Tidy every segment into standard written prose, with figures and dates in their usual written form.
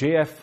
JF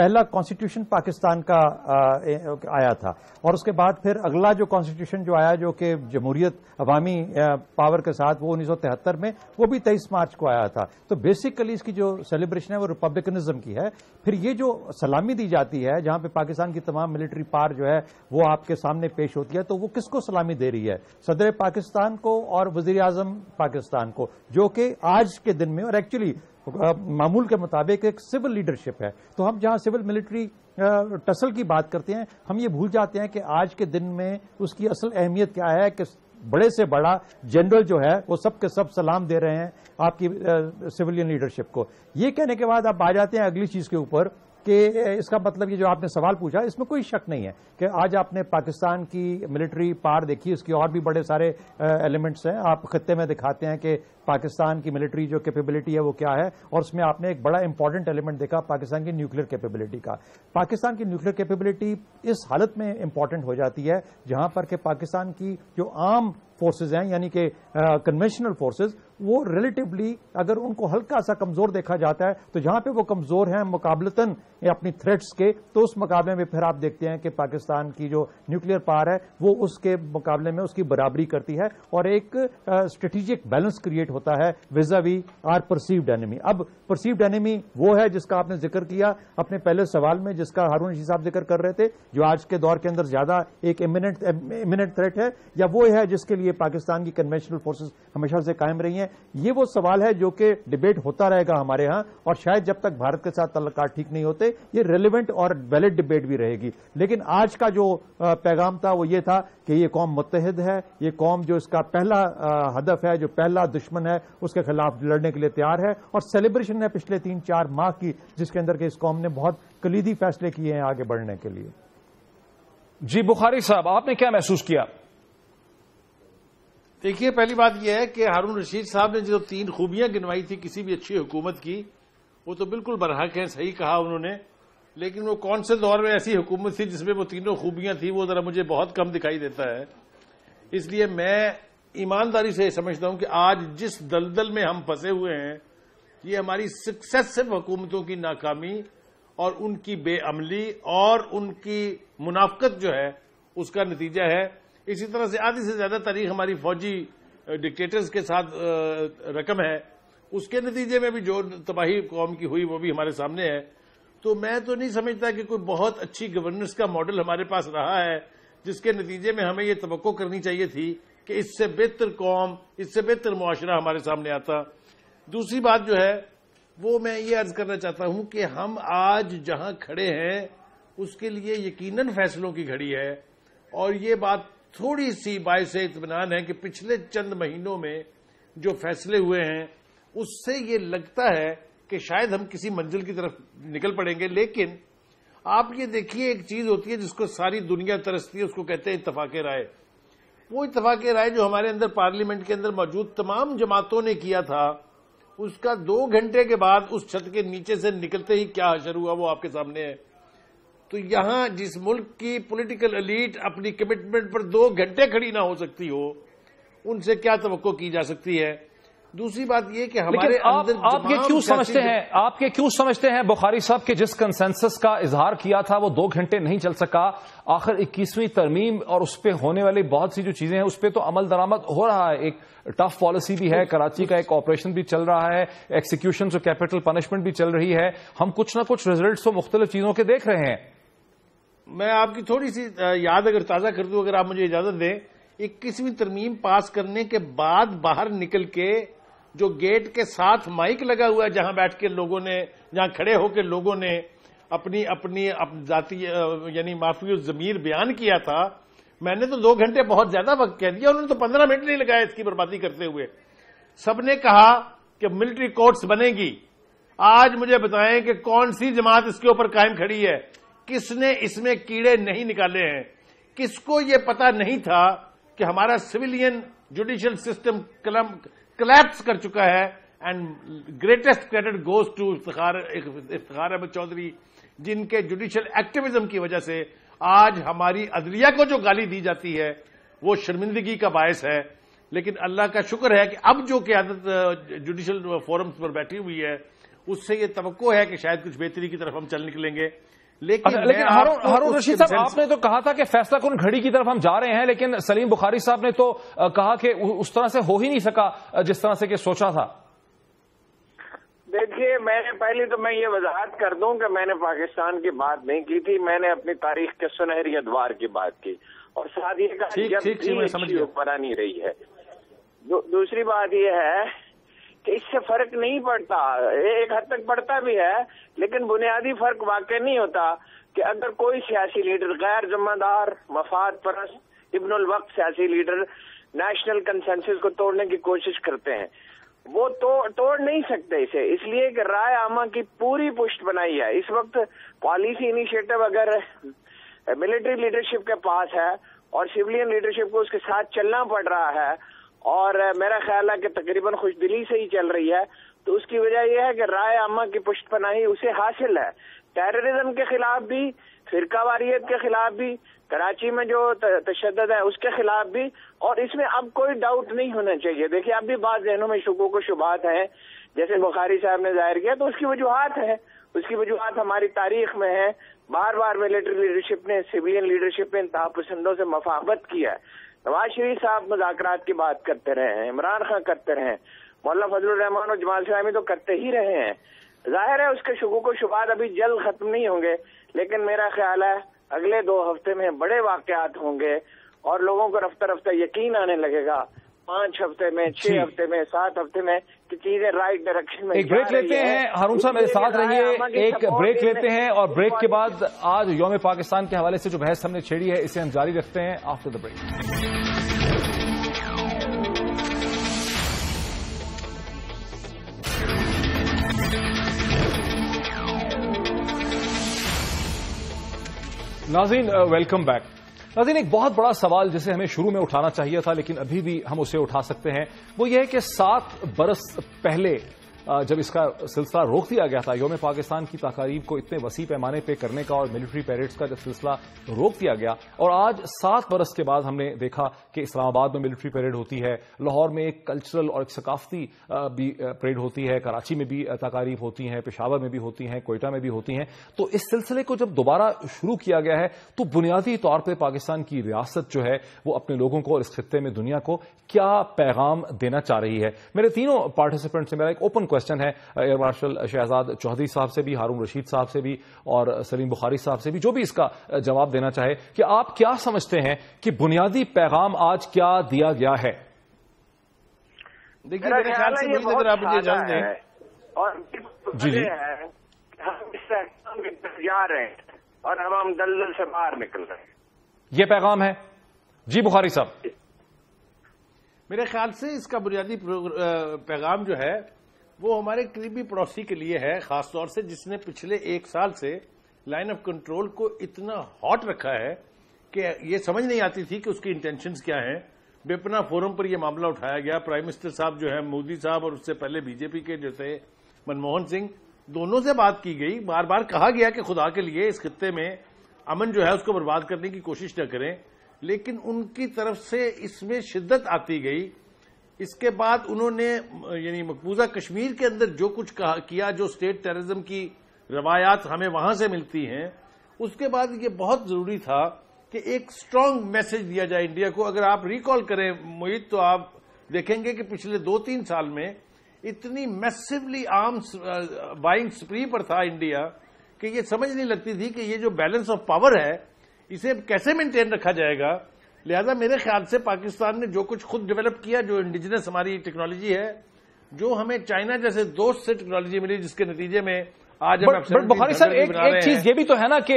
پہلا constitution Pakistan کا آیا تھا، اور اس کے بعد پھر اگلا جو کانسٹیٹیوشن جو آیا جو کہ جمہوریت عوامی پاور کے ساتھ وہ 1973 میں، وہ بھی 23 مارچ کو آیا تھا. تو بیسیکلی اس کی جو سیلیبریشن ہے وہ ریپبلکنزم کی ہے. پھر یہ جو سلامی دی جاتی ہے جہاں پہ پاکستان کی تمام ملٹری پاور جو ہے وہ آپ کے سامنے پیش ہوتی ہے، تو وہ کس کو سلامی دے رہی ہے؟ صدر پاکستان کو اور وزیر اعظم پاکستان کو، جو کہ آج کے دن میں اور ایکچولی معمول کے مطابق ایک سول لیڈرشپ ہے. تو ہم جہاں سول ملٹری ٹسل کی بات کرتے ہیں، ہم یہ بھول جاتے ہیں کہ آج کے دن میں اس کی اصل اہمیت کیا ہے کہ بڑے سے بڑا جنرل جو ہے وہ سب کے سب سلام دے رہے ہیں آپ کی سویلین لیڈرشپ کو. یہ کہنے کے بعد آپ آ جاتے ہیں اگلی چیز کے اوپر کہ اس کا مطلب یہ جو آپ نے سوال پوچھا، اس میں کوئی شک نہیں ہے کہ آج آپ نے پاکستان کی ملٹری پاور دیکھی، اس کی اور بھی بڑے سارے ایلیمنٹس ہیں. آپ خطے میں دکھاتے ہیں کہ پاکستان کی ملٹری جو کیپیبلٹی ہے وہ کیا ہے، اور اس میں آپ نے ایک بڑا امپورٹنٹ ایلیمنٹ دیکھا پاکستان کی نیوکلیر کیپیبلٹی کا. پاکستان کی نیوکلیر کیپیبلٹی اس حالت میں امپورٹنٹ ہو جاتی ہے جہاں پر کہ پاکستان کی جو عام فورسز ہیں یعنی کہ کنونشنل فورسز، وہ ریلیٹیولی اگر ان کو ہلکا سا کمزور دیکھا جاتا ہے تو جہاں پہ وہ کمزور ہیں مقابلتاً اپنی تھریٹس کے، تو اس مقابلے میں پھر آپ دیکھتے ہیں کہ پاکستان کی جو نیوکلیر پاور ہے وہ اس کے مقابلے میں اس کی برابری کرتی ہے اور ایک اسٹریٹجک بیلنس کریٹ ہوتا ہے vis-a-vis our perceived enemy. اب پرسیوڈ اینیمی وہ ہے جس کا آپ نے ذکر کیا اپنے پہلے سوال میں، جس کا ہارون رشید صاحب ذکر کر رہے تھے، جو آج کے دور کے اندر زیادہ ایک امیمنٹ تھریٹ ہے، یا وہ ہے جس کے لیے پاکستان کی کنونشنل فورسز ہمیشہ سے قائم رہی ہیں. یہ وہ سوال ہے جو کہ ڈیبیٹ ہوتا رہے گا ہمارے ہاں، اور شاید جب تک بھارت کے ساتھ تعلقات ٹھیک نہیں ہوتے یہ ریلیونٹ اور ویلڈ ڈیبیٹ بھی رہے گی. لیکن آج کا جو پیغام تھا وہ یہ تھا کہ یہ قوم متحد ہے، یہ قوم جو اس کا پہلا ہدف ہے، جو پہلا دشمن ہے، اس کے خلاف لڑنے کے لیے تیار ہے. اور سیلیبریشن ہے پچھلے 3-4 ماہ کی، جس کے اندر کہ اس قوم نے بہت کلیدی فیصلے کیے ہیں آگے بڑھنے کے لیے. جی بخاری صاحب، آپ نے کیا محسوس کیا؟ دیکھیے، پہلی بات یہ ہے کہ ہارون رشید صاحب نے جو 3 خوبیاں گنوائی تھی کسی بھی اچھی حکومت کی، وہ تو بالکل برحق ہیں، صحیح کہا انہوں نے. لیکن وہ کون سے دور میں ایسی حکومت تھی جس میں وہ تینوں خوبیاں تھیں، وہ ذرا مجھے بہت کم دکھائی دیتا ہے. اس لیے میں ایمانداری سے سمجھتا ہوں کہ آج جس دلدل میں ہم پھنسے ہوئے ہیں، یہ ہماری سکسیسو حکومتوں کی ناکامی اور ان کی بے عملی اور ان کی منافقت جو ہے اس کا نتیجہ ہے. اسی طرح سے آدھی سے زیادہ تاریخ ہماری فوجی ڈکٹیٹرز کے ساتھ رقم ہے، اس کے نتیجے میں بھی جو تباہی قوم کی ہوئی وہ بھی ہمارے سامنے ہے. تو میں تو نہیں سمجھتا کہ کوئی بہت اچھی گورننس کا ماڈل ہمارے پاس رہا ہے جس کے نتیجے میں ہمیں یہ توقع کرنی چاہیے تھی کہ اس سے بہتر قوم، اس سے بہتر معاشرہ ہمارے سامنے آتا. دوسری بات جو ہے وہ میں یہ عرض کرنا چاہتا ہوں کہ ہم آج جہاں کھڑے ہیں اس کے لیے یقیناً فیصلوں کی گھڑی ہے. اور یہ بات تھوڑی سی باعث اطمینان ہے کہ پچھلے چند مہینوں میں جو فیصلے ہوئے ہیں اس سے یہ لگتا ہے کہ شاید ہم کسی منزل کی طرف نکل پڑیں گے. لیکن آپ یہ دیکھیے، ایک چیز ہوتی ہے جس کو ساری دنیا ترستی ہے، اس کو کہتے ہیں اتفاق رائے. وہ اتفاق رائے جو ہمارے اندر پارلیمنٹ کے اندر موجود تمام جماعتوں نے کیا تھا، اس کا 2 گھنٹے کے بعد اس چھت کے نیچے سے نکلتے ہی کیا حشر ہوا وہ آپ کے سامنے ہے. تو یہاں جس ملک کی پولیٹیکل ایلیٹ اپنی کمٹمنٹ پر 2 گھنٹے کھڑی نہ ہو سکتی ہو، ان سے کیا توقع کی جا سکتی ہے؟ دوسری بات یہ کہ ہمارے اندر آپ یہ کیوں سمجھتے ہیں بخاری صاحب کہ جس کنسنسس کا اظہار کیا تھا وہ 2 گھنٹے نہیں چل سکا؟ آخر 21ویں ترمیم اور اس پہ ہونے والی بہت سی جو چیزیں ہیں اس پہ تو عمل درآمد ہو رہا ہے. ایک ٹف پالیسی بھی ہے، کراچی کا ایک آپریشن بھی چل رہا ہے، ایکسیکیوشن اور کیپٹل پنشمنٹ بھی چل رہی ہے. ہم کچھ نہ کچھ ریزلٹس تو مختلف چیزوں کے دیکھ رہے ہیں. میں آپ کی تھوڑی سی یاد اگر تازہ کر دوں، اگر آپ مجھے اجازت دیں. 21ویں ترمیم پاس کرنے کے بعد باہر نکل کے جو گیٹ کے ساتھ مائک لگا ہوا ہے، جہاں بیٹھ کے لوگوں نے، جہاں کھڑے ہو کے لوگوں نے اپنی ذاتی یعنی معافی الضمیر بیان کیا تھا، میں نے تو 2 گھنٹے بہت زیادہ وقت کہہ دیا، انہوں نے تو 15 منٹ نہیں لگایا اس کی بربادی کرتے ہوئے. سب نے کہا کہ ملٹری کورٹس بنے گی. آج مجھے بتائیں کہ کون سی جماعت اس کے اوپر قائم کھڑی ہے؟ کس نے اس میں کیڑے نہیں نکالے ہیں؟ کس کو یہ پتا نہیں تھا کہ ہمارا سویلین جوڈیشل سسٹم کلیپس کر چکا ہے؟ And greatest credit goes to Iftikhar Ahmed Chaudhry, جن کے جوڈیشل ایکٹیویزم کی وجہ سے آج ہماری عدلیہ کو جو گالی دی جاتی ہے وہ شرمندگی کا باعث ہے. لیکن اللہ کا شکر ہے کہ اب جو قیادت جوڈیشل فورمز پر بیٹھی ہوئی ہے اس سے یہ توقع ہے کہ شاید کچھ بہتری کی طرف ہم چل نکلیں گے. لیکن ہارون رشید صاحب آپ نے تو کہا تھا کہ فیصلہ کن گھڑی کی طرف ہم جا رہے ہیں، لیکن سلیم بخاری صاحب نے تو کہا کہ اس طرح سے ہو ہی نہیں سکا جس طرح سے کہ سوچا تھا. دیکھیے، پہلی تو میں یہ وضاحت کر دوں کہ میں نے پاکستان کی بات نہیں کی تھی، میں نے اپنی تاریخ کے سنہری ادوار کی بات کی، اور ساتھ یہ کہا حکمرانی رہی ہے. دوسری بات یہ ہے کہ اس سے فرق نہیں پڑتا، ایک حد تک پڑتا بھی ہے، لیکن بنیادی فرق واقع نہیں ہوتا کہ اگر کوئی سیاسی لیڈر غیر ذمہ دار، مفاد پرست، ابن الوقت سیاسی لیڈر نیشنل کنسنسس کو توڑنے کی کوشش کرتے ہیں، وہ توڑ نہیں سکتے اسے، اس لیے کہ رائے عامہ کی پوری پشت بنائی ہے. اس وقت پالیسی انیشیٹو اگر ملٹری لیڈرشپ کے پاس ہے اور سویلین لیڈرشپ کو اس کے ساتھ چلنا پڑ رہا ہے، اور میرا خیال ہے کہ تقریباً خوش دلی سے ہی چل رہی ہے، تو اس کی وجہ یہ ہے کہ رائے عامہ کی پشت پناہی اسے حاصل ہے. ٹیررزم کے خلاف بھی، فرقہ واریت کے خلاف بھی، کراچی میں جو تشدد ہے اس کے خلاف بھی، اور اس میں اب کوئی ڈاؤٹ نہیں ہونا چاہیے. دیکھیے، اب بھی بعض ذہنوں میں شکوک و شبہات ہیں، جیسے بخاری صاحب نے ظاہر کیا، تو اس کی وجوہات ہیں، اس کی وجوہات ہماری تاریخ میں ہیں. بار بار ملٹری لیڈرشپ نے، سویلین لیڈرشپ نے انتہا پسندوں سے مفاہمت کی ہے. نواز شریف صاحب مذاکرات کی بات کرتے رہے ہیں، عمران خان کرتے رہے ہیں، مولانا فضل الرحمان اور جمال اسلامی تو کرتے ہی رہے ہیں. ظاہر ہے اس کے شکوک و شبہات ابھی جلد ختم نہیں ہوں گے، لیکن میرا خیال ہے اگلے 2 ہفتے میں بڑے واقعات ہوں گے اور لوگوں کو رفتہ رفتہ یقین آنے لگے گا 5 ہفتے میں، 6 ہفتے میں، 7 ہفتے میں کہ چیزیں رائٹ ڈائریکشن میں. ایک بریک لیتے ہیں ہارون صاحب، میرے ساتھ رہیے، ایک بریک لیتے ہیں اور بریک کے بعد آج یوم پاکستان کے حوالے سے جو بحث ہم نے چھیڑی ہے اسے ہم جاری رکھتے ہیں آفٹر دا بریک. ناظرین ویلکم بیک. ناظرین، ایک بہت بڑا سوال جسے ہمیں شروع میں اٹھانا چاہیے تھا لیکن ابھی بھی ہم اسے اٹھا سکتے ہیں، وہ یہ ہے کہ 7 برس پہلے جب اس کا سلسلہ روک دیا گیا تھا، یوم پاکستان کی تقاریب کو اتنے وسیع پیمانے پہ کرنے کا اور ملٹری پیریڈز کا جب سلسلہ روک دیا گیا، اور آج 7 برس کے بعد ہم نے دیکھا کہ اسلام آباد میں ملٹری پیریڈ ہوتی ہے، لاہور میں ایک کلچرل اور ایک ثقافتی بھی پریڈ ہوتی ہے، کراچی میں بھی تقاریب ہوتی ہیں، پشاور میں بھی ہوتی ہیں، کوئٹہ میں بھی ہوتی ہیں. تو اس سلسلے کو جب دوبارہ شروع کیا گیا ہے تو بنیادی طور پہ پاکستان کی ریاست جو ہے وہ اپنے لوگوں کو اور اس خطے میں دنیا کو کیا پیغام دینا چاہ رہی ہے. میرے تینوں پارٹیسپینٹ سے میرا ایک اوپن کوسچن ہے، ایئر مارشل شہزاد چودھری صاحب سے بھی، ہارون رشید صاحب سے بھی اور سلیم بخاری صاحب سے بھی، جو بھی اس کا جواب دینا چاہے کہ آپ کیا سمجھتے ہیں کہ بنیادی پیغام آج کیا دیا گیا ہے؟ دیکھیے، میرے خیال سے اگر آپ مجھے اجازت دیں، اور جی ہم اس سے جا رہے ہیں اور ہم دلدل سے باہر نکل رہے ہیں، یہ پیغام ہے. جی بخاری صاحب. میرے خیال سے اس کا بنیادی پیغام جو ہے وہ ہمارے قریبی پڑوسی کے لیے ہے، خاص طور سے جس نے پچھلے 1 سال سے لائن آف کنٹرول کو اتنا ہاٹ رکھا ہے کہ یہ سمجھ نہیں آتی تھی کہ اس کی انٹینشنز کیا ہیں. بے پناہ فورم پر یہ معاملہ اٹھایا گیا، پرائم منسٹر صاحب جو ہے مودی صاحب اور اس سے پہلے بی جے پی کے جو تھے منموہن سنگھ، دونوں سے بات کی گئی. بار بار کہا گیا کہ خدا کے لیے اس خطے میں امن جو ہے اس کو برباد کرنے کی کوشش نہ کریں، لیکن ان کی طرف سے اس میں شدت آتی گئی. اس کے بعد انہوں نے یعنی مقبوضہ کشمیر کے اندر جو کچھ کیا، جو اسٹیٹ ٹیررزم کی روایات ہمیں وہاں سے ملتی ہیں، اس کے بعد یہ بہت ضروری تھا کہ ایک سٹرونگ میسج دیا جائے انڈیا کو. اگر آپ ریکال کریں محیط، تو آپ دیکھیں گے کہ پچھلے 2-3 سال میں اتنی میسیولی آرمز بائنگ سپری پر تھا انڈیا کہ یہ سمجھ نہیں لگتی تھی کہ یہ جو بیلنس آف پاور ہے اسے کیسے مینٹین رکھا جائے گا. لہذا میرے خیال سے پاکستان نے جو کچھ خود ڈیولپ کیا، جو انڈیجنس ہماری ٹیکنالوجی ہے، جو ہمیں چائنا جیسے دوست سے ٹیکنالوجی ملی، جس کے نتیجے میں آج ہم بخاری صاحب ایک چیز یہ بھی تو ہے نا کہ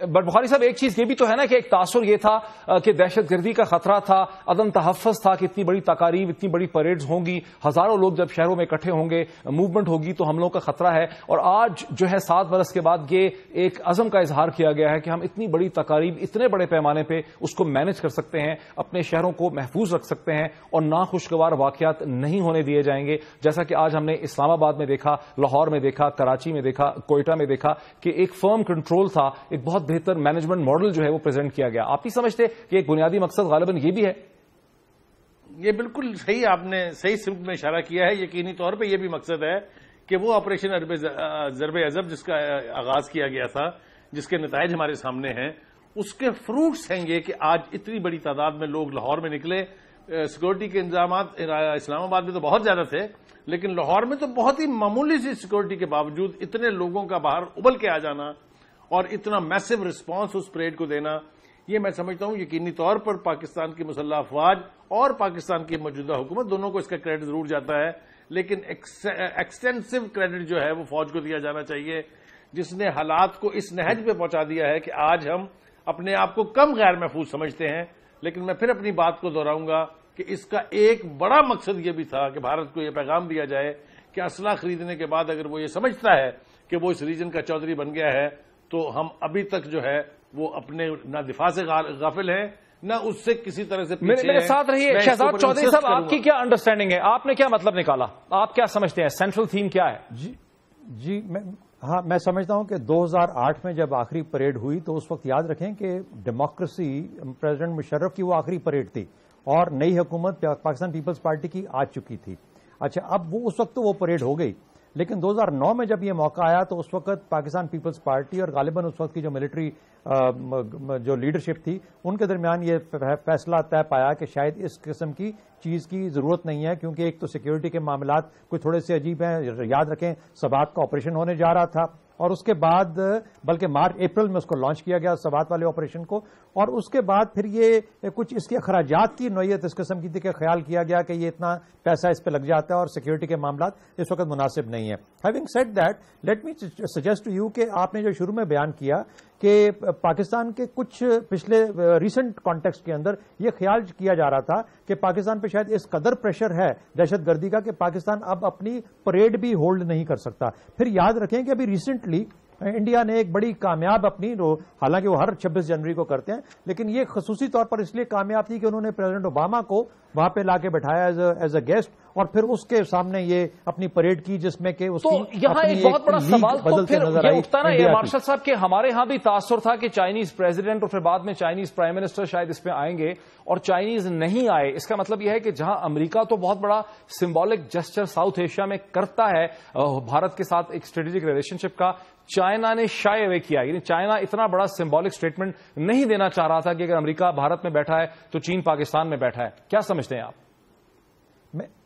بخاری صاحب ایک چیز یہ بھی تو ہے نا کہ ایک تاثر یہ تھا کہ دہشت گردی کا خطرہ تھا، عدم تحفظ تھا کہ اتنی بڑی تقاریب، اتنی بڑی پریڈز ہوں گی، ہزاروں لوگ جب شہروں میں اکٹھے ہوں گے، موومنٹ ہوگی تو حملوں کا خطرہ ہے. اور آج جو ہے 7 برس کے بعد یہ ایک عزم کا اظہار کیا گیا ہے کہ ہم اتنی بڑی تقاریب اتنے بڑے پیمانے پہ اس کو مینج کر سکتے ہیں، اپنے شہروں کو محفوظ رکھ سکتے ہیں اور ناخوشگوار واقعات نہیں ہونے دیے جائیں گے. جیسا کہ آج ہم نے اسلام آباد میں دیکھا، لاہور میں دیکھا، کراچی میں دیکھا، کوئٹہ میں دیکھا کہ ایک فرم کنٹرول تھا، ایک بہت بہتر مینجمنٹ ماڈل جو ہے وہ پریزنٹ کیا گیا. آپ نہیں سمجھتے کہ ایک بنیادی مقصد غالباً یہ بھی ہے؟ یہ بالکل صحیح، آپ نے صحیح سمت میں اشارہ کیا ہے. یقینی طور پہ یہ بھی مقصد ہے کہ وہ آپریشن ضرب عضب جس کا آغاز کیا گیا تھا، جس کے نتائج ہمارے سامنے ہیں، اس کے فروٹس ہیں یہ کہ آج اتنی بڑی تعداد میں لوگ لاہور میں نکلے. سیکورٹی کے انتظامات اسلام آباد میں تو بہت زیادہ تھے، لیکن لاہور میں تو بہت ہی معمولی سی سیکورٹی کے باوجود اتنے لوگوں کا باہر ابل کے آ جانا اور اتنا میسو رسپانس اس پریڈ کو دینا، یہ میں سمجھتا ہوں یقینی طور پر پاکستان کی مسلح افواج اور پاکستان کی موجودہ حکومت دونوں کو اس کا کریڈٹ ضرور جاتا ہے، لیکن ایکسٹینسو کریڈٹ جو ہے وہ فوج کو دیا جانا چاہیے، جس نے حالات کو اس نہج پہ پہنچا دیا ہے کہ آج ہم اپنے آپ کو کم غیر محفوظ سمجھتے ہیں. لیکن میں پھر اپنی بات کو دہراؤں گا کہ اس کا ایک بڑا مقصد یہ بھی تھا کہ بھارت کو یہ پیغام دیا جائے کہ اسلحہ خریدنے کے بعد اگر وہ یہ سمجھتا ہے کہ وہ اس ریجن کا چودھری بن گیا ہے تو ہم ابھی تک جو ہے وہ اپنے نہ دفاع سے غافل ہیں نہ اس سے کسی طرح سے پیچھے میرے ساتھ رہیے. شہزاد چودھری صاحب، آپ کی کیا انڈرسٹینڈنگ ہے؟ آپ نے کیا مطلب نکالا؟ آپ کیا سمجھتے ہیں سینٹرل تھیم کیا ہے؟ جی میں سمجھتا ہوں کہ 2008 میں جب آخری پریڈ ہوئی تو اس وقت یاد رکھیں کہ ڈیموکریسی پریزیڈنٹ مشرف کی وہ آخری پریڈ تھی اور نئی حکومت پاکستان پیپلز پارٹی کی آ چکی تھی. اچھا، اب وہ اس وقت تو وہ پریڈ ہو گئی، لیکن 2009 میں جب یہ موقع آیا تو اس وقت پاکستان پیپلز پارٹی اور غالباً اس وقت کی جو ملٹری جو لیڈرشپ تھی ان کے درمیان یہ فیصلہ طے پایا کہ شاید اس قسم کی چیز کی ضرورت نہیں ہے، کیونکہ ایک تو سیکیورٹی کے معاملات کچھ تھوڑے سے عجیب ہیں. یاد رکھیں سبات کا آپریشن ہونے جا رہا تھا اور اس کے بعد بلکہ اپریل میں اس کو لانچ کیا گیا سبات والے آپریشن کو، اور اس کے بعد پھر یہ کچھ اس کے اخراجات کی نوعیت اس قسم کی تھی کہ خیال کیا گیا کہ یہ اتنا پیسہ اس پہ لگ جاتا ہے اور سیکیورٹی کے معاملات اس وقت مناسب نہیں ہے. Having said that, let me suggest to you کہ آپ نے جو شروع میں بیان کیا کہ پاکستان کے کچھ پچھلے ریسنٹ کانٹیکسٹ کے اندر یہ خیال کیا جا رہا تھا کہ پاکستان پہ شاید اس قدر پریشر ہے دہشت گردی کا کہ پاکستان اب اپنی پریڈ بھی ہولڈ نہیں کر سکتا. پھر یاد رکھیں کہ ابھی ریسنٹلی انڈیا نے ایک بڑی کامیاب اپنی، حالانکہ وہ ہر 26 جنوری کو کرتے ہیں، لیکن یہ خصوصی طور پر اس لیے کامیاب تھی کہ انہوں نے پریزیڈنٹ اوباما کو وہاں پہ لا کے بٹھایا ایز اے گیسٹ اور پھر اس کے سامنے یہ اپنی پریڈ کی جس میں کہ اس کی یہاں ایک بہت بڑا سوال تو پھر یہ اٹھتا نا ایئر مارشل صاحب کہ ہمارے ہاں بھی تاثر تھا کہ چائنیز پریزیڈنٹ اور پھر بعد میں چائنیز پرائم منسٹر شاید اس میں آئیں گے اور چائنیز نہیں آئے. اس کا مطلب یہ ہے کہ جہاں امریکہ تو بہت بڑا سمبولک جسچر ساؤتھ ایشیا میں کرتا ہے بھارت کے ساتھ ایک اسٹریٹجک ریلیشن شپ کا، چائنا نے شائے اوے کیا. یعنی چائنا اتنا بڑا سمبولک اسٹیٹمنٹ نہیں دینا چاہ رہا تھا کہ اگر امریکہ بھارت میں بیٹھا ہے تو چین پاکستان میں بیٹھا ہے. کیا سمجھتے ہیں آپ؟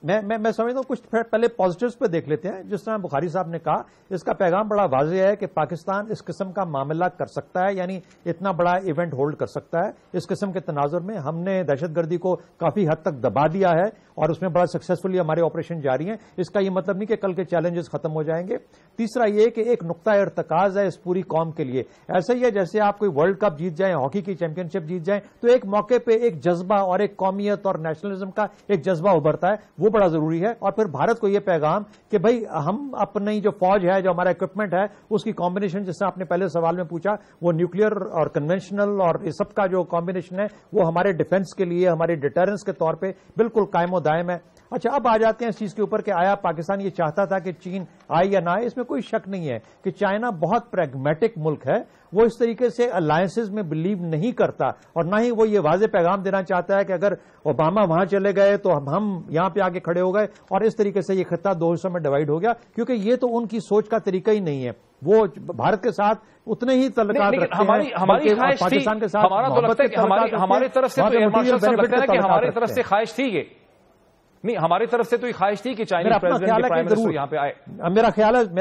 میں سمجھتا ہوں کچھ پہلے پازیٹیوز پہ دیکھ لیتے ہیں. جس طرح بخاری صاحب نے کہا اس کا پیغام بڑا واضح ہے کہ پاکستان اس قسم کا معاملہ کر سکتا ہے، یعنی اتنا بڑا ایونٹ ہولڈ کر سکتا ہے. اس قسم کے تناظر میں ہم نے دہشت گردی کو کافی حد تک دبا دیا ہے اور اس میں بڑا سکسیسفلی ہمارے آپریشن جاری ہیں. اس کا یہ مطلب نہیں کہ کل کے چیلنجز ختم ہو جائیں گے. تیسرا یہ کہ ایک نقطہ ارتکاز ہے اس پوری قوم کے لیے. ایسا ہی ہے جیسے آپ کوئی ورلڈ کپ جیت جائیں، ہاکی کی چیمپئن شپ جیت جائیں تو ایک موقع پہ ایک جذبہ اور ایک قومیت اور نیشنلزم کا ایک جذبہ ابھرتا ہے، وہ بڑا ضروری ہے. اور پھر بھارت کو یہ پیغام کہ بھائی ہم اپنی جو فوج ہے، جو ہمارا اکوپمنٹ ہے، اس کی کمبینیشن جس سے آپ نے پہلے سوال میں پوچھا وہ نیوکلیئر اور کنونشنل اور اس سب کا جو کمبینیشن ہے وہ ہمارے ڈیفنس کے لیے، ہمارے ڈیٹرنس کے طور پہ بالکل قائم و دائم ہے. اچھا، اب آ جاتے ہیں اس چیز کے اوپر کہ آیا پاکستان یہ چاہتا تھا کہ چین آئے یا نہ آئے. اس میں کوئی شک نہیں ہے کہ چائنا بہت پریگمیٹک ملک ہے، وہ اس طریقے سے الائنسز میں بلیو نہیں کرتا اور نہ ہی وہ یہ واضح پیغام دینا چاہتا ہے کہ اگر اوباما وہاں چلے گئے تو ہم یہاں پہ آگے کھڑے ہو گئے اور اس طریقے سے یہ خطہ دو حصوں میں ڈیوائڈ ہو گیا، کیونکہ یہ تو ان کی سوچ کا طریقہ ہی نہیں ہے. وہ بھارت کے ساتھ اتنے ہی تعلقات رکھتے ہیں. ہماری خواہش تھی، ہمارا تو لگتا ہے کہ ہماری طرف سے تو مارشل صاحب لگتا ہے کہ ہماری طرف سے خواہش تھی یہ نہیں، ہماری طرف سے تو یہ خواہش تھی کہ چائنیز پریزیڈنٹ پرائم منسٹر یہاں پہ آئے. میرا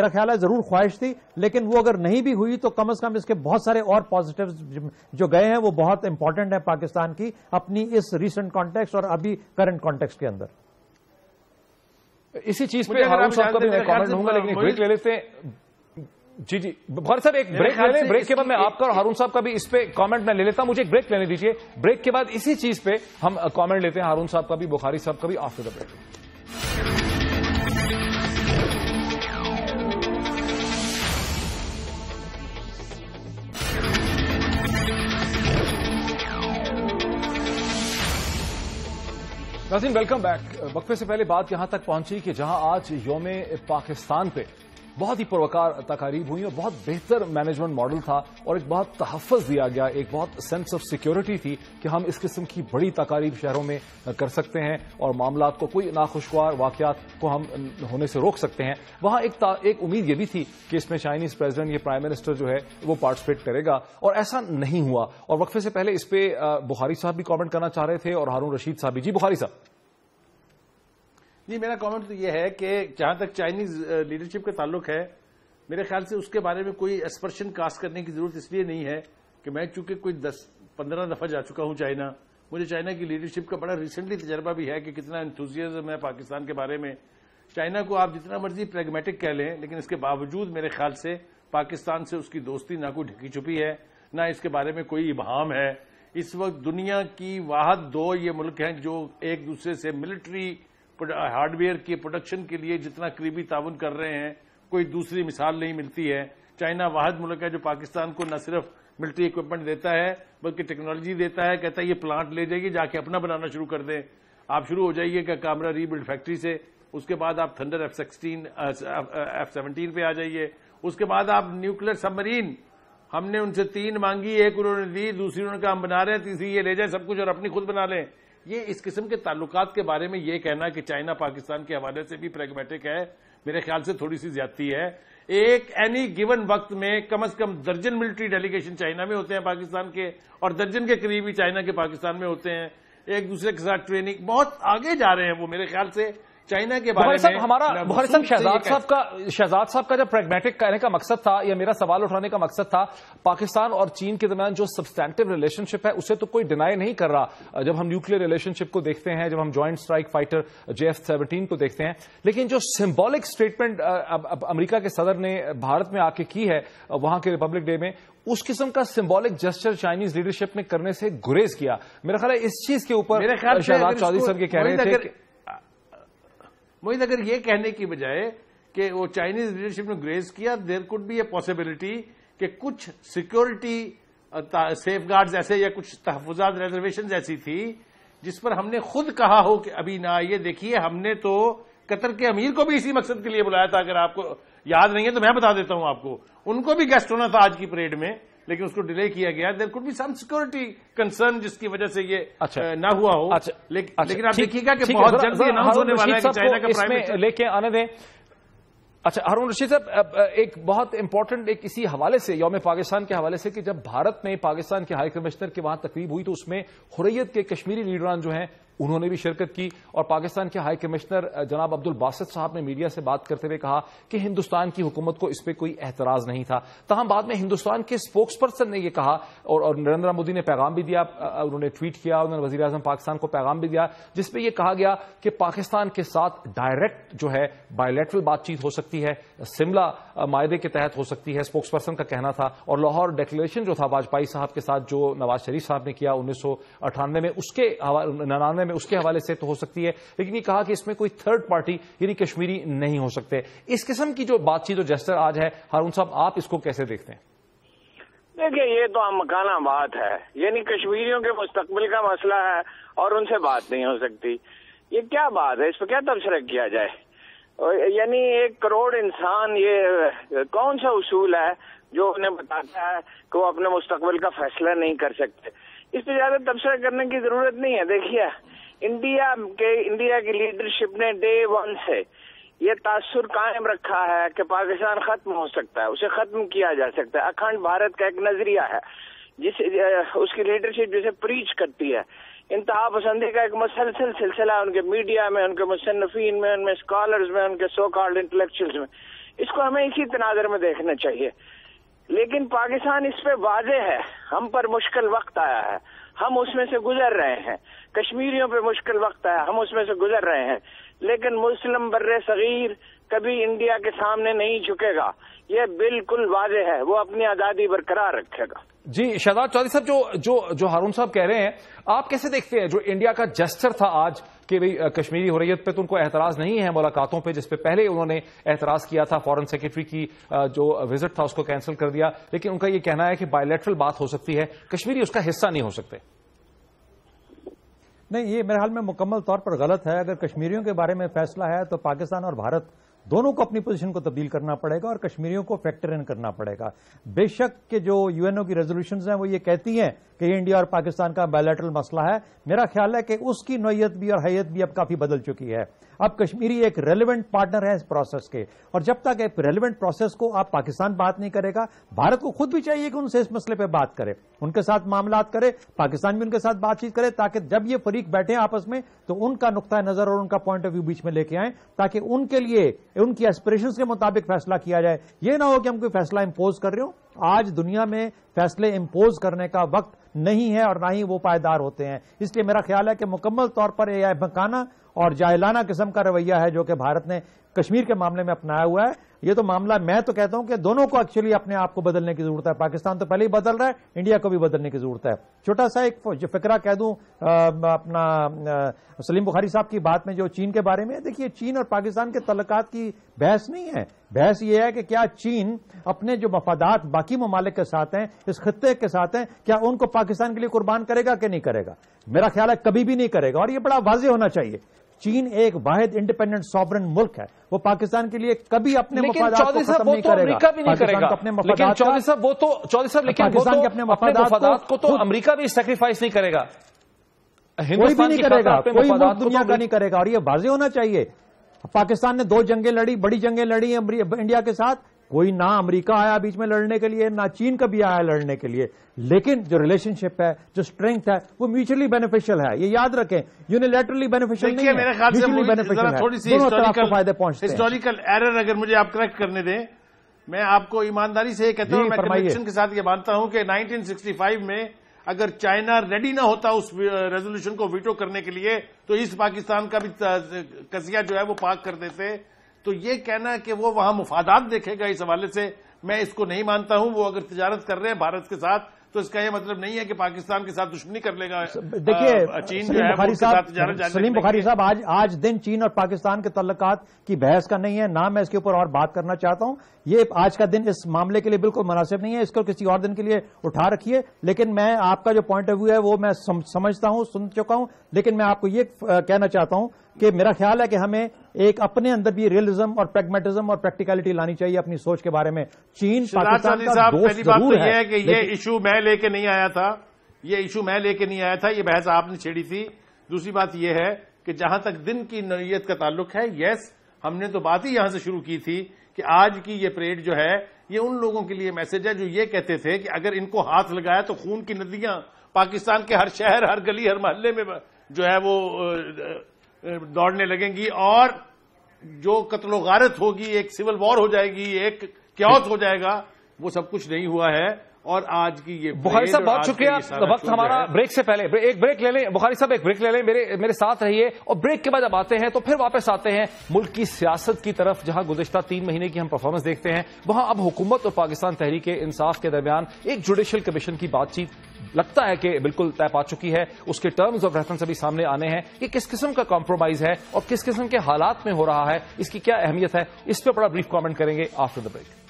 خیال ہے ضرور خواہش تھی، لیکن وہ اگر نہیں بھی ہوئی تو کم از کم اس کے بہت سارے اور پازیٹیوز جو گئے ہیں وہ بہت امپورٹنٹ ہیں پاکستان کی اپنی اس ریسنٹ کانٹیکسٹ اور ابھی کرنٹ کانٹیکسٹ کے اندر. اسی چیز پہ ہارون صاحب کا بھی میں کامنٹ دوں گا، لیکن ایک بریک لے لیتے ہیں. جی بخاری صاحب ایک بریک لے لیں، بریک کے بعد میں آپ کا اور ہارون صاحب کا بھی اس پہ کامنٹ میں لے لیتا ہوں. مجھے ایک بریک لینے دیجیے، بریک کے بعد اسی چیز پہ ہم کامنٹ لیتے ہیں ہارون صاحب کا بھی، بخاری صاحب کا بھی آفٹر دا بریک. ناظرین ویلکم بیک. وقفے سے پہلے بات یہاں تک پہنچی کہ جہاں آج یوم پاکستان پہ بہت ہی پروکار تقاریب ہوئی اور بہت بہتر مینجمنٹ ماڈل تھا اور ایک بہت تحفظ دیا گیا، ایک بہت سینس آف سیکیورٹی تھی کہ ہم اس قسم کی بڑی تقاریب شہروں میں کر سکتے ہیں اور معاملات کو، کوئی ناخوشگوار واقعات کو ہم ہونے سے روک سکتے ہیں۔ وہاں ایک امید یہ بھی تھی کہ اس میں چائنیز پریزیڈنٹ یا پرائم منسٹر جو ہے وہ پارٹیسپیٹ کرے گا، اور ایسا نہیں ہوا۔ اور وقفے سے پہلے اس پہ بخاری صاحب بھی کامنٹ کرنا چاہ رہے تھے اور ہارون رشید صاحب بھی۔ جی بخاری صاحب۔ جی میرا کامنٹ تو یہ ہے کہ جہاں تک چائنیز لیڈرشپ کا تعلق ہے، میرے خیال سے اس کے بارے میں کوئی اسپرشن کاسٹ کرنے کی ضرورت اس لیے نہیں ہے کہ میں چونکہ کوئی 10-15 دفعہ جا چکا ہوں چائنا، مجھے چائنا کی لیڈرشپ کا بڑا ریسنٹلی تجربہ بھی ہے کہ کتنا انتھوزیازم ہے پاکستان کے بارے میں۔ چائنا کو آپ جتنا مرضی پریگمیٹک کہہ لیں، لیکن اس کے باوجود میرے خیال سے پاکستان سے اس کی دوستی نہ کوئی ڈھکی چھپی ہے، نہ اس کے بارے میں کوئی ابہام ہے۔ اس وقت دنیا کی واحد 2 یہ ملک ہیں جو ایک دوسرے سے ملٹری ہارڈ ویئر کی پروڈکشن کے لیے جتنا قریبی تعاون کر رہے ہیں، کوئی دوسری مثال نہیں ملتی ہے۔ چائنا واحد ملک ہے جو پاکستان کو نہ صرف ملٹری اکوپمنٹ دیتا ہے بلکہ ٹیکنالوجی دیتا ہے، کہتا ہے یہ پلانٹ لے جائیے، جا کے اپنا بنانا شروع کر دیں۔ آپ شروع ہو جائیے کہ کامرا ری بلڈ فیکٹری سے، اس کے بعد آپ تھنڈر F-17 پہ آ جائیے، اس کے بعد آپ نیوکلیر سب مرین، ہم نے ان سے 3 مانگی، ایک انہوں نے دی، دوسری انہوں نے کہا ہم بنا رہے ہیں، تیسری یہ لے جائیں سب کچھ اور اپنی خود بنا لیں۔ یہ اس قسم کے تعلقات کے بارے میں یہ کہنا کہ چائنا پاکستان کے حوالے سے بھی پریگمیٹک ہے، میرے خیال سے تھوڑی سی زیادتی ہے۔ ایک اینی گیون وقت میں کم از کم درجن ملٹری ڈیلیگیشن چائنا میں ہوتے ہیں پاکستان کے، اور درجن کے قریب ہی چائنا کے پاکستان میں ہوتے ہیں، ایک دوسرے کے ساتھ ٹریننگ، بہت آگے جا رہے ہیں وہ میرے خیال سے چائنا کے بارے میں۔ ہمارا بخاری صاحب شہزاد صاحب کا جب پریگمیٹک کہنے کا مقصد تھا یا میرا سوال اٹھانے کا مقصد تھا، پاکستان اور چین کے درمیان جو سبسٹینٹو ریلیشن شپ ہے اسے تو کوئی ڈینائی نہیں کر رہا جب ہم نیوکلیر ریلیشن شپ کو دیکھتے ہیں، جب ہم جوائنٹ اسٹرائک فائٹر JF-17 کو دیکھتے ہیں، لیکن جو سمبولک اسٹیٹمنٹ امریکہ کے صدر نے بھارت میں آ کے کی ہے وہاں کے ریپبلک ڈے میں، اس قسم کا سمبولک جسچر چائنیز لیڈرشپ نے کرنے سے گریز کیا۔ میرا خیال ہے اس چیز کے اوپر شہزاد چودھری صاحب یہ کہہ رہے تھے موہد، اگر یہ کہنے کی بجائے کہ وہ چائنیز لیڈرشپ نے گریز کیا، there could be a possibility کہ کچھ سیکیورٹی سیف گارڈز ایسے یا کچھ تحفظات ریزرویشنز ایسی تھی جس پر ہم نے خود کہا ہو کہ ابھی نہ، یہ دیکھیے ہم نے تو قطر کے امیر کو بھی اسی مقصد کے لیے بلایا تھا، اگر آپ کو یاد نہیں ہے تو میں بتا دیتا ہوں آپ کو، ان کو بھی گیسٹ ہونا تھا آج کی پریڈ میں، لیکن اس کو ڈیلے کیا گیا۔ There could be some security concern جس کی وجہ سے یہ نہ ہوا ہو، لیکن آپ دیکھیے گا کہ بہت جلدی اناؤنس ہونے والا ہے کہ چائنا کا پرائم منسٹر لے کے آنے دیں۔ اچھا ہارون رشید صاحب، ایک بہت امپورٹنٹ ایک اسی حوالے سے، یوم پاکستان کے حوالے سے، کہ جب بھارت میں پاکستان کے ہائی کمشنر کے وہاں تقریب ہوئی تو اس میں حریت کے کشمیری لیڈران جو ہیں انہوں نے بھی شرکت کی، اور پاکستان کے ہائی کمشنر جناب عبدالباسط صاحب نے میڈیا سے بات کرتے ہوئے کہا کہ ہندوستان کی حکومت کو اس پہ کوئی اعتراض نہیں تھا۔ تاہم بعد میں ہندوستان کے اسپوکس پرسن نے یہ کہا، اور نریندر مودی نے پیغام بھی دیا، انہوں نے ٹویٹ کیا، انہوں نے وزیر اعظم پاکستان کو پیغام بھی دیا، جس پہ یہ کہا گیا کہ پاکستان کے ساتھ ڈائریکٹ جو ہے بائیلیٹرل بات چیت ہو سکتی ہے، سملا معاہدے کے تحت ہو سکتی ہے، اسپوکس پرسن کا کہنا تھا، اور لاہور ڈیکلریشن جو تھا واجپئی صاحب کے ساتھ جو نواز شریف صاحب نے کیا 1998 میں، اس کے 99 میں، اس کے حوالے سے ہو سکتی ہے، لیکن یہ کہا کہ اس میں کوئی تھرڈ پارٹی یعنی کشمیری نہیں ہو سکتے۔ اس قسم کی جو بات چیت اور جسٹر آج ہے، ہارون صاحب آپ اس کو کیسے دیکھتے ہیں؟ دیکھیے یہ تو مکانہ بات ہے، یعنی کشمیریوں کے مستقبل کا مسئلہ ہے اور ان سے بات نہیں ہو سکتی، یہ کیا بات ہے؟ اس پہ کیا تبصرہ کیا جائے؟ یعنی 1 کروڑ انسان، یہ کون سا اصول ہے جو انہیں بتاتا ہے کہ وہ اپنے مستقبل کا فیصلہ نہیں کر سکتے؟ اس پہ زیادہ تبصرہ کرنے کی ضرورت نہیں ہے۔ دیکھیے انڈیا کی لیڈرشپ نے ڈے 1 سے یہ تاثر قائم رکھا ہے کہ پاکستان ختم ہو سکتا ہے، اسے ختم کیا جا سکتا ہے۔ اکھنڈ بھارت کا ایک نظریہ ہے جس اس کی لیڈرشپ جسے پریچ کرتی ہے، انتہا پسندی کا ایک مسلسل سلسلہ ان کے میڈیا میں، ان کے مصنفین میں، ان میں اسکالرز میں، ان کے سو کالڈ انٹلیکچوئلز میں، اس کو ہمیں اسی تناظر میں دیکھنا چاہیے۔ لیکن پاکستان اس پہ واضح ہے، ہم پر مشکل وقت آیا ہے، ہم اس میں سے گزر رہے ہیں، کشمیریوں پہ مشکل وقت آیا، ہم اس میں سے گزر رہے ہیں، لیکن مسلم بر صغیر کبھی انڈیا کے سامنے نہیں جھکے گا، یہ بالکل واضح ہے، وہ اپنی آزادی برقرار رکھے گا۔ جی شہزاد چودھری صاحب، جو ہارون صاحب کہہ رہے ہیں، آپ کیسے دیکھتے ہیں جو انڈیا کا جسچر تھا آج کہ کشمیری حریت پہ تو ان کو اعتراض نہیں ہے ملاقاتوں پہ، جس پہ پہلے انہوں نے اعتراض کیا تھا، فارن سیکرٹری کی جو وزٹ تھا اس کو کینسل کر دیا، لیکن ان کا یہ کہنا ہے کہ بائیلیٹرل بات ہو سکتی ہے، کشمیری اس کا حصہ نہیں ہو سکتے؟ نہیں، یہ میرے حال میں مکمل طور پر غلط ہے۔ اگر کشمیریوں کے بارے میں فیصلہ ہے تو پاکستان اور بھارت دونوں کو اپنی پوزیشن کو تبدیل کرنا پڑے گا اور کشمیریوں کو فیکٹر ان کرنا پڑے گا. بے شک کہ جو یو این او کی ریزولوشنز ہیں وہ یہ کہتی ہیں کہ یہ انڈیا اور پاکستان کا بائیلیٹرل مسئلہ ہے. میرا خیال ہے کہ اس کی نوعیت بھی اور حیت بھی اب کافی بدل چکی ہے. اب کشمیری ایک ریلیونٹ پارٹنر ہے اس پروسیس کے, اور جب تک ایک ریلیونٹ پروسیس کو آپ پاکستان بات نہیں کرے گا, بھارت کو خود بھی چاہیے کہ ان سے اس مسئلے پہ بات کرے, ان کے ساتھ معاملات کرے, پاکستان بھی ان کے ساتھ بات چیت کرے, تاکہ جب یہ فریق بیٹھے آپس میں تو ان کا نقطہ نظر اور ان کا پوائنٹ آف ویو بیچ میں لے کے آئیں, تاکہ ان کے لیے ان کی ایسپریشنز کے مطابق فیصلہ کیا جائے. یہ نہ ہو کہ ہم کوئی فیصلہ امپوز کر رہے ہوں. آج دنیا میں فیصلے امپوز کرنے کا وقت نہیں ہے اور نہ ہی وہ پائیدار ہوتے ہیں. اس لیے میرا خیال ہے کہ مکمل طور پر یہ احمقانہ اور جاہلانہ قسم کا رویہ ہے جو کہ بھارت نے کشمیر کے معاملے میں اپنایا ہوا ہے. یہ تو معاملہ میں تو کہتا ہوں کہ دونوں کو ایکچولی اپنے آپ کو بدلنے کی ضرورت ہے. پاکستان تو پہلے ہی بدل رہا ہے, انڈیا کو بھی بدلنے کی ضرورت ہے. چھوٹا سا ایک فقرہ کہہ دوں اپنا سلیم بخاری صاحب کی بات میں جو چین کے بارے میں, دیکھیے چین اور پاکستان کے تعلقات کی بحث نہیں ہے. بحث یہ ہے کہ کیا چین اپنے جو مفادات باقی ممالک کے ساتھ ہیں, اس خطے کے ساتھ ہیں, کیا ان کو پاکستان کے لیے قربان کرے گا کہ نہیں کرے گا؟ میرا خیال ہے کبھی بھی نہیں کرے گا, اور یہ بڑا واضح ہونا چاہیے. چین ایک واحد انڈیپینڈنٹ سوورن ملک ہے, وہ پاکستان کے لیے کبھی اپنے مفادات کو ختم نہیں کرے گا. پاکستان کو اپنے مفادات کو تو امریکہ بھی سیکریفائس نہیں کرے گا, کوئی بھی نہیں کرے گا, کوئی ملک دنیا کا نہیں کرے گا. اور یہ واضح ہونا چاہیے. پاکستان نے 2 جنگیں لڑی, بڑی جنگیں لڑی ہیں انڈیا کے ساتھ. کوئی نہ امریکہ آیا بیچ میں لڑنے کے لیے, نہ چین کبھی آیا لڑنے کے لیے. لیکن جو ریلیشن شپ ہے, جو اسٹرینتھ ہے, وہ میوچلی بینیفیشل ہے. یہ یاد رکھیں, یونیلیٹرلی بینیفیشل نہیں ہے, میرے خیال سے بینیفیشل ہے. تھوڑی سی ہسٹوریکل ایرر اگر مجھے آپ کریکٹ کرنے دیں. میں آپ کو ایمانداری سے یہ کہتا ہوں, میں کنوکشن کے ساتھ یہ مانتا ہوں کہ 1965 میں اگر چائنا ریڈی نہ ہوتا اس ریزولوشن کو ویٹو کرنے کے لیے تو ایسٹ پاکستان کا بھی قضیہ جو ہے وہ پاک کر دیتے. تو یہ کہنا کہ وہ وہاں مفادات دیکھے گا, اس حوالے سے میں اس کو نہیں مانتا ہوں. وہ اگر تجارت کر رہے ہیں بھارت کے ساتھ تو اس کا یہ مطلب نہیں ہے کہ پاکستان کے ساتھ دشمنی کر لے گا. دیکھیے چین جو ہے سلیم بخاری صاحب, آج دن چین اور پاکستان کے تعلقات کی بحث کا نہیں ہے, نہ میں اس کے اوپر اور بات کرنا چاہتا ہوں. یہ آج کا دن اس معاملے کے لیے بالکل مناسب نہیں ہے, اس کو کسی اور دن کے لیے اٹھا رکھیے. لیکن میں آپ کا جو پوائنٹ آف ویو ہے وہ میں سمجھتا ہوں, سن چکا ہوں. لیکن میں آپ کو یہ کہنا چاہتا ہوں کہ میرا خیال ہے کہ ہمیں ایک اپنے اندر بھی ریئلزم اور پریگمیٹزم اور پریکٹیکلٹی لانی چاہیے اپنی سوچ کے بارے میں. چین پاکستان کا دوست ضرور ہے کہ یہ ایشو میں لے کے نہیں آیا تھا, یہ بحث آپ نے چھیڑی تھی. دوسری بات یہ ہے کہ جہاں تک دن کی نوعیت کا تعلق ہے, یس ہم نے تو بات ہی یہاں سے شروع کی تھی کہ آج کی یہ پریڈ جو ہے یہ ان لوگوں کے لیے میسج ہے جو یہ کہتے تھے کہ اگر ان کو ہاتھ لگایا تو خون کی ندیاں پاکستان کے ہر شہر, ہر گلی, ہر محلے میں جو ہے وہ دوڑنے لگیں گی, اور جو قتل و غارت ہوگی, ایک سول وار ہو جائے گی, ایک کیوس ہو جائے گا. وہ سب کچھ نہیں ہوا ہے. اور آج کی یہ بخاری صاحب بہت شکریہ. وقت ہمارا بریک سے پہلے ایک بریک لے لیں. بخاری صاحب ایک بریک لے لیں, میرے ساتھ رہیے, اور بریک کے بعد اب آتے ہیں تو پھر واپس آتے ہیں ملک کی سیاست کی طرف, جہاں گزشتہ 3 مہینے کی ہم پرفارمنس دیکھتے ہیں. وہاں اب حکومت اور پاکستان تحریک انصاف کے درمیان ایک جوڈیشل کمیشن کی بات چیت لگتا ہے کہ بالکل طے پا چکی ہے. اس کے ٹرمز اور ریفرنس ابھی سامنے آنے ہیں. یہ کس قسم کا کمپرومائز ہے اور کس قسم کے حالات میں ہو رہا ہے, اس کی کیا اہمیت ہے, اس پہ بڑا بریف کامنٹ کریں گے آفٹر دا بریک.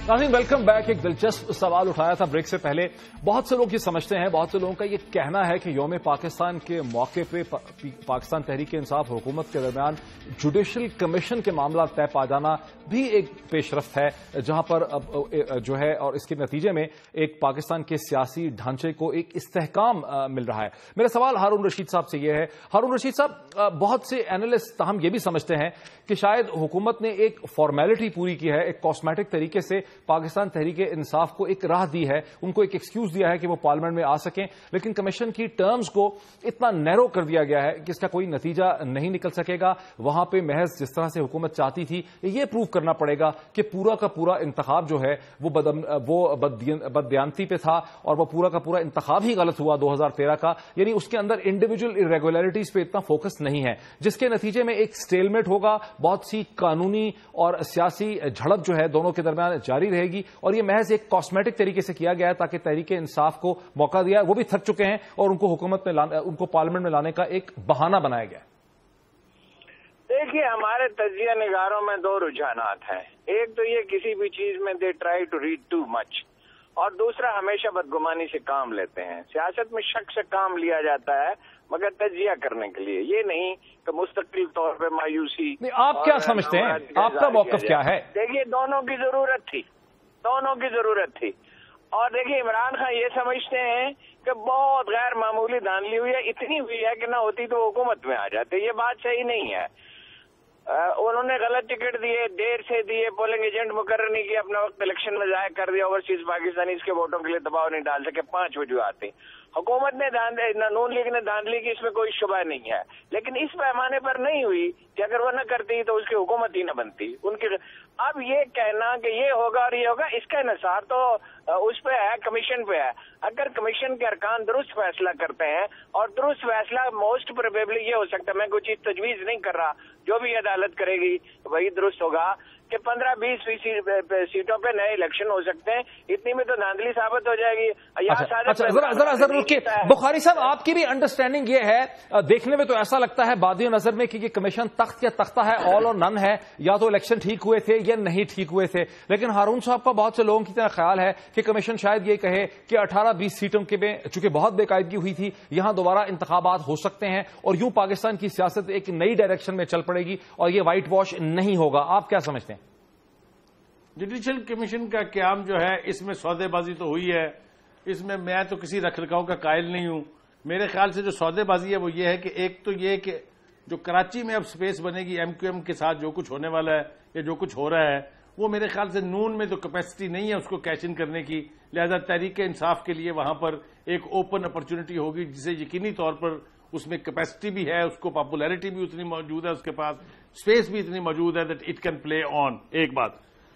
ناظرین ویلکم بیک. ایک دلچسپ سوال اٹھایا تھا بریک سے پہلے. بہت سے لوگ یہ سمجھتے ہیں, بہت سے لوگوں کا یہ کہنا ہے کہ یوم پاکستان کے موقع پہ پاکستان تحریک انصاف حکومت کے درمیان جوڈیشل کمیشن کے معاملات طے پا جانا بھی ایک پیش رفت ہے, جہاں پر جو ہے اور اس کے نتیجے میں ایک پاکستان کے سیاسی ڈھانچے کو ایک استحکام مل رہا ہے. میرا سوال ہارون رشید صاحب سے یہ ہے. ہارون رشید صاحب, بہت سے اینالسٹ تاہم یہ بھی سمجھتے ہیں کہ شاید حکومت نے ایک فارمیلٹی پوری کی ہے, ایک کاسمیٹک طریقے سے پاکستان تحریک انصاف کو ایک راہ دی ہے, ان کو ایک ایکسکیوز دیا ہے کہ وہ پارلیمنٹ میں آ سکیں, لیکن کمیشن کی ٹرمز کو اتنا نیرو کر دیا گیا ہے کہ اس کا کوئی نتیجہ نہیں نکل سکے گا. وہاں پہ محض جس طرح سے حکومت چاہتی تھی یہ پروو کرنا پڑے گا کہ پورا کا پورا انتخاب جو ہے وہ بددیانتی پہ تھا, اور وہ پورا کا پورا انتخاب ہی غلط ہوا 2013 کا. یعنی اس کے اندر انڈیویجول irregularities پہ اتنا فوکس نہیں ہے, جس کے نتیجے میں ایک سٹیلمیٹ ہوگا. بہت سی قانونی اور سیاسی جھڑپ جو ہے دونوں کے درمیان جاری رہے گی, اور یہ محض ایک کاسمیٹک طریقے سے کیا گیا ہے تاکہ تحریک انصاف کو موقع دیا. وہ بھی تھک چکے ہیں اور ان کو حکومت میں ان کو پارلیمنٹ میں لانے کا ایک بہانہ بنایا گیا. دیکھیے ہمارے تجزیہ نگاروں میں دو رجحانات ہیں. ایک تو یہ کسی بھی چیز میں they try to read too much, اور دوسرا ہمیشہ بدگمانی سے کام لیتے ہیں. سیاست میں شک سے کام لیا جاتا ہے مگر تجزیہ کرنے کے لیے، یہ نہیں کہ مستقل طور پہ مایوسی. آپ کیا سمجھتے ہیں، آپ کا موقف کیا ہے؟ دیکھیے دونوں کی ضرورت تھی. اور دیکھیے عمران خان یہ سمجھتے ہیں کہ بہت غیر معمولی دھاندلی ہوئی ہے، اتنی ہوئی ہے کہ نہ ہوتی تو حکومت میں آ جاتے. یہ بات صحیح نہیں ہے. انہوں نے غلط ٹکٹ دیے، دیر سے دیے، پولنگ ایجنٹ مقرر نہیں کیا، اپنا وقت الیکشن میں ضائع کر دیا. اوورسیز پاکستانی اس کے ووٹوں کے لیے دباؤ نہیں ڈال سکے. 5 وجوہات تھیں. حکومت نے نون لیگ نے دھاندلی کی، اس میں کوئی شبہ نہیں ہے، لیکن اس پیمانے پر نہیں ہوئی کہ اگر وہ نہ کرتی تو اس کی حکومت ہی نہ بنتی. اب یہ کہنا کہ یہ ہوگا اور یہ ہوگا، اس کا انحصار تو اس پہ ہے، کمیشن پہ ہے. اگر کمیشن کے ارکان درست فیصلہ کرتے ہیں، اور درست فیصلہ موسٹ پروبیبلی یہ ہو سکتا ہے، میں کوئی چیز تجویز نہیں کر رہا، جو بھی عدالت کرے گی وہی درست ہوگا، کہ 15-20 سیٹوں پہ نئے الیکشن ہو سکتے ہیں. اتنی میں تو دھاندلی ثابت ہو جائے گی. ذرا رکیے بخاری صاحب، آپ کی بھی انڈرسٹینڈنگ یہ ہے، دیکھنے میں تو ایسا لگتا ہے بادی نظر میں کہ یہ کمیشن تخت یا تختہ ہے، آل اور نن ہے، یا تو الیکشن ٹھیک ہوئے تھے یا نہیں ٹھیک ہوئے تھے. لیکن ہارون صاحب کا بہت سے لوگوں کی طرح خیال ہے کہ کمیشن شاید یہ کہے کہ 18-20 سیٹوں کے میں چونکہ بہت بے قاعدگی ہوئی تھی، یہاں دوبارہ انتخابات ہو سکتے ہیں اور یوں پاکستان کی سیاست ایک نئی ڈائریکشن میں چل پڑے گی اور یہ وائٹ واش نہیں ہوگا. آپ کیا سمجھتے ہیں؟ جوڈیشل کمیشن کا قیام جو ہے، اس میں سودے بازی تو ہوئی ہے. اس میں میں تو کسی رکھ رکھاؤ کا قائل نہیں ہوں. میرے خیال سے جو سودے بازی ہے وہ یہ ہے کہ ایک تو یہ کہ جو کراچی میں اب سپیس بنے گی ایم کیو ایم کے ساتھ جو کچھ ہونے والا ہے یا جو کچھ ہو رہا ہے، وہ میرے خیال سے نون میں تو کیپیسٹی نہیں ہے اس کو کیش ان کرنے کی. لہذا تحریک انصاف کے لیے وہاں پر ایک اوپن اپرچونٹی ہوگی، جسے یقینی طور پر اس میں کیپیسٹی بھی ہے، اس کو پاپولیرٹی بھی اتنی موجود ہے، اس کے پاس سپیس بھی اتنی موجود ہے دیٹ اٹ کین پلے آن. ایک بات.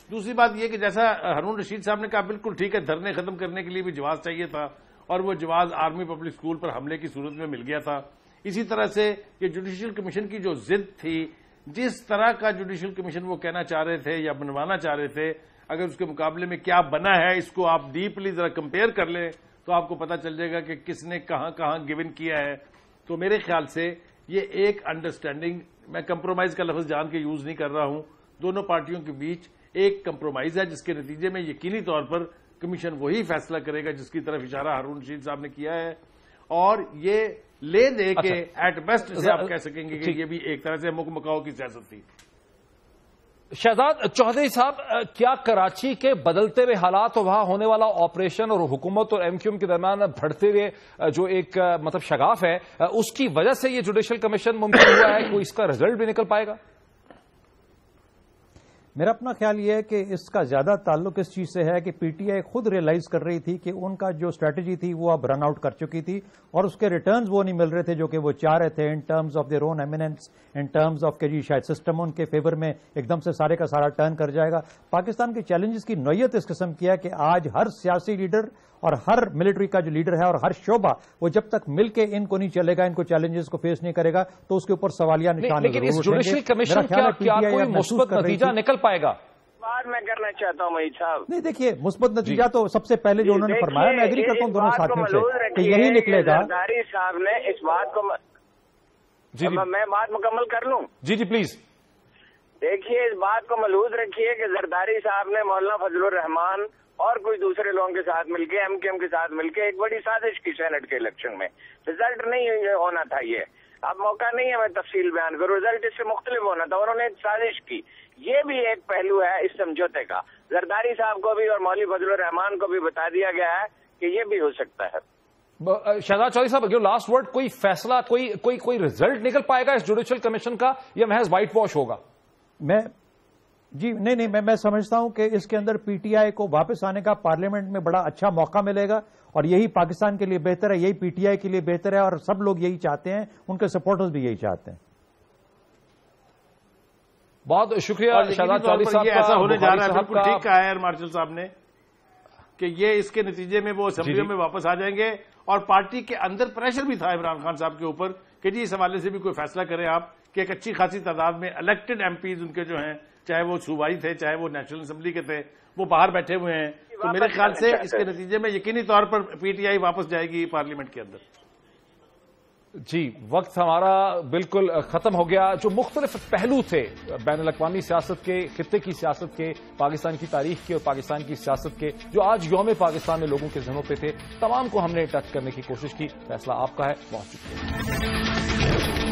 دوسری بات یہ کہ جیسا ہارون رشید صاحب نے کہا، بالکل ٹھیک ہے، دھرنے ختم کرنے کے لیے بھی جواز چاہیے تھا، اور وہ جواز آرمی پبلک اسکول پر حملے کی صورت میں مل گیا تھا. اسی طرح سے یہ جوڈیشل کمیشن کی جو ضد تھی، جس طرح کا جوڈیشل کمیشن وہ کہنا چاہ رہے تھے یا بنوانا چاہ رہے تھے، اگر اس کے مقابلے میں کیا بنا ہے، اس کو آپ ڈیپلی ذرا کمپیئر کر لیں تو آپ کو پتا چل جائے گا کہ کس نے کہاں کہاں گیون کیا ہے. تو میرے خیال سے یہ ایک انڈرسٹینڈنگ، میں کمپرومائز کا لفظ جان کے یوز نہیں کر رہا ہوں، دونوں پارٹیوں کے بیچ ایک کمپرومائز ہے، جس کے نتیجے میں یقینی طور پر کمیشن وہی فیصلہ کرے گا جس کی طرف اشارہ ہارون رشید صاحب نے کیا ہے. اور یہ لے دے کے ایٹ بیسٹ سے آپ کہہ سکیں گے کہ یہ بھی ایک طرح سے مکاؤ کی سیاست تھی. شہزاد چودھری صاحب، کیا کراچی کے بدلتے ہوئے حالات اور وہاں ہونے والا آپریشن اور حکومت اور ایم کیو ایم کے درمیان بڑھتے ہوئے جو ایک مطلب شگاف ہے، اس کی وجہ سے یہ جوڈیشل کمیشن ممکن ہوا ہے، کوئی اس کا رزلٹ بھی نکل پائے گا؟ میرا اپنا خیال یہ ہے کہ اس کا زیادہ تعلق اس چیز سے ہے کہ پی ٹی آئی خود ریئلائز کر رہی تھی کہ ان کا جو اسٹریٹجی تھی وہ اب رن آؤٹ کر چکی تھی، اور اس کے ریٹرنز وہ نہیں مل رہے تھے جو کہ وہ چاہ رہے تھے in terms of their own eminence, in terms of کہ جی شاید سسٹم ان کے فیور میں ایک دم سے سارے کا سارا ٹرن کر جائے گا. پاکستان کے چیلنجز کی نوعیت اس قسم کی ہے کہ آج ہر سیاسی لیڈر اور ہر ملٹری کا جو لیڈر ہے اور ہر شعبہ، وہ جب تک مل کے ان کو نہیں چلے گا، ان کو چیلنجز کو فیس نہیں کرے گا تو اس کے اوپر سوالیہ نشان. لیکن اس جوڈیشل کمیشن کیا کوئی مثبت نتیجہ نکل پائے گا؟ بات میں کرنا چاہتا ہوں مہید صاحب. نہیں دیکھیے، مثبت نتیجہ تو سب سے پہلے جو انہوں نے فرمایا، میں ایگری کرتا ہوں دونوں ساتھیوں سے کہ یہی نکلے گا. زرداری صاحب نے اس بات کو، میں بات مکمل کر لوں؟ جی پلیز. دیکھیے اس بات کو ملحوظ رکھیے کہ زرداری صاحب نے مولانا فضل الرحمان اور کوئی دوسرے لوگوں کے ساتھ مل کے، ایم کیو ایم کے ساتھ مل کے ایک بڑی سازش کی سینٹ کے الیکشن میں. رزلٹ نہیں ہونا تھا، یہ اب موقع نہیں ہے میں تفصیل بیان کروں، رزلٹ اس سے مختلف ہونا تھا، انہوں نے ایک سازش کی. یہ بھی ایک پہلو ہے اس سمجھوتے کا. زرداری صاحب کو بھی اور مولوی فضل الرحمان کو بھی بتا دیا گیا ہے کہ یہ بھی ہو سکتا ہے. شہزاد چودھری صاحب، جو لاسٹ ورڈ، کوئی فیصلہ، کوئی رزلٹ نکل پائے گا اس جوڈیشل کمیشن کا یا محض وائٹ واش ہوگا؟ میں سمجھتا ہوں کہ اس کے اندر پی ٹی آئی کو واپس آنے کا پارلیمنٹ میں بڑا اچھا موقع ملے گا، اور یہی پاکستان کے لیے بہتر ہے، یہی پی ٹی آئی کے لیے بہتر ہے، اور سب لوگ یہی چاہتے ہیں، ان کے سپورٹرز بھی یہی چاہتے ہیں. بہت شکریہ شہزاد چودھری صاحب کا. ایسا ہونے جا رہا ہے، بالکل ٹھیک کہا ہے ایئر مارشل صاحب نے کہ یہ اس کے نتیجے میں وہ اسمبلیوں میں واپس آ جائیں گے، اور پارٹی کے اندر پریشر بھی تھا عمران خان صاحب کے اوپر کہ جی اس حوالے سے بھی کوئی فیصلہ کریں آپ، کہ ایک اچھی خاصی تعداد میں الیکٹڈ ایم پیز ان کے جو ہیں، چاہے وہ صوبائی تھے چاہے وہ نیشنل اسمبلی کے تھے، وہ باہر بیٹھے ہوئے ہیں. تو میرے خیال سے اس کے نتیجے میں یقینی طور پر پی ٹی آئی واپس جائے گی پارلیمنٹ کے اندر. جی وقت ہمارا بالکل ختم ہو گیا. جو مختلف پہلو تھے بین الاقوامی سیاست کے، خطے کی سیاست کے، پاکستان کی تاریخ کے اور پاکستان کی سیاست کے، جو آج یوم پاکستان میں لوگوں کے ذہنوں پہ تھے، تمام کو ہم نے ٹچ کرنے کی کوشش کی. فیصلہ آپ کا ہے. بہت شکریہ.